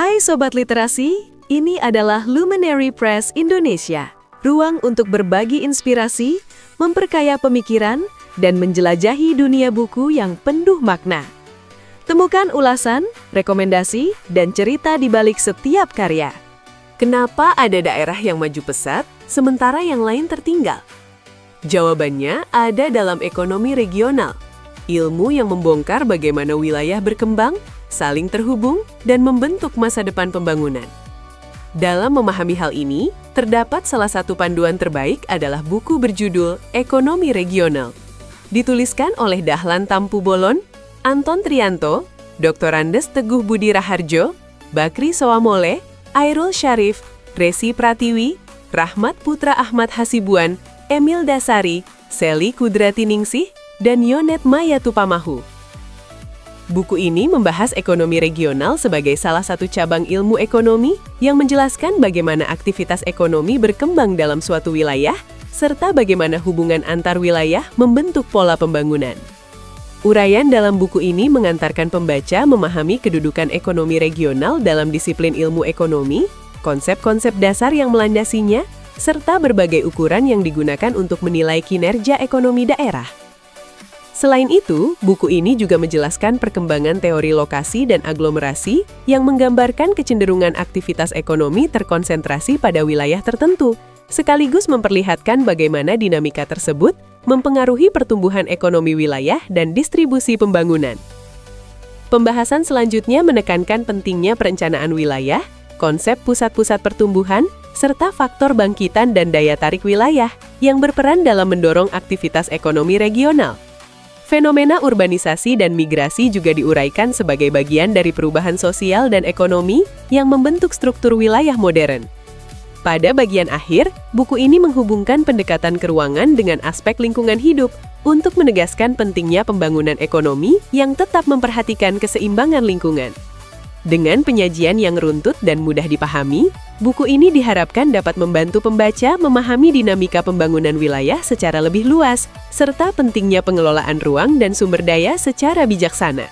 Hai Sobat Literasi, ini adalah Luminary Press Indonesia, ruang untuk berbagi inspirasi, memperkaya pemikiran, dan menjelajahi dunia buku yang penuh makna. Temukan ulasan, rekomendasi, dan cerita di balik setiap karya. Kenapa ada daerah yang maju pesat, sementara yang lain tertinggal? Jawabannya ada dalam ekonomi regional, ilmu yang membongkar bagaimana wilayah berkembang, saling terhubung, dan membentuk masa depan pembangunan. Dalam memahami hal ini, terdapat salah satu panduan terbaik adalah buku berjudul Ekonomi Regional. Dituliskan oleh Dahlan Tampu Bolon, Anton Trianto, Dr. Andes Teguh Budi Raharjo, Bakri Soamole, Airul Syarif, Resi Pratiwi, Rahmat Putra Ahmad Hasibuan, Emil Dasari, Seli Kudrati Ningsih, dan Yonet Maya Tupamahu. Buku ini membahas ekonomi regional sebagai salah satu cabang ilmu ekonomi yang menjelaskan bagaimana aktivitas ekonomi berkembang dalam suatu wilayah, serta bagaimana hubungan antar wilayah membentuk pola pembangunan. Uraian dalam buku ini mengantarkan pembaca memahami kedudukan ekonomi regional dalam disiplin ilmu ekonomi, konsep-konsep dasar yang melandasinya, serta berbagai ukuran yang digunakan untuk menilai kinerja ekonomi daerah. Selain itu, buku ini juga menjelaskan perkembangan teori lokasi dan aglomerasi yang menggambarkan kecenderungan aktivitas ekonomi terkonsentrasi pada wilayah tertentu, sekaligus memperlihatkan bagaimana dinamika tersebut mempengaruhi pertumbuhan ekonomi wilayah dan distribusi pembangunan. Pembahasan selanjutnya menekankan pentingnya perencanaan wilayah, konsep pusat-pusat pertumbuhan, serta faktor bangkitan dan daya tarik wilayah yang berperan dalam mendorong aktivitas ekonomi regional. Fenomena urbanisasi dan migrasi juga diuraikan sebagai bagian dari perubahan sosial dan ekonomi yang membentuk struktur wilayah modern. Pada bagian akhir, buku ini menghubungkan pendekatan keuangan dengan aspek lingkungan hidup untuk menegaskan pentingnya pembangunan ekonomi yang tetap memperhatikan keseimbangan lingkungan. Dengan penyajian yang runtut dan mudah dipahami, buku ini diharapkan dapat membantu pembaca memahami dinamika pembangunan wilayah secara lebih luas, serta pentingnya pengelolaan ruang dan sumber daya secara bijaksana.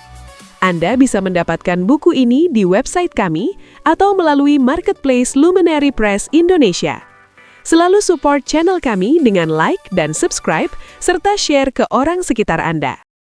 Anda bisa mendapatkan buku ini di website kami atau melalui marketplace Luminary Press Indonesia. Selalu support channel kami dengan like dan subscribe, serta share ke orang sekitar Anda.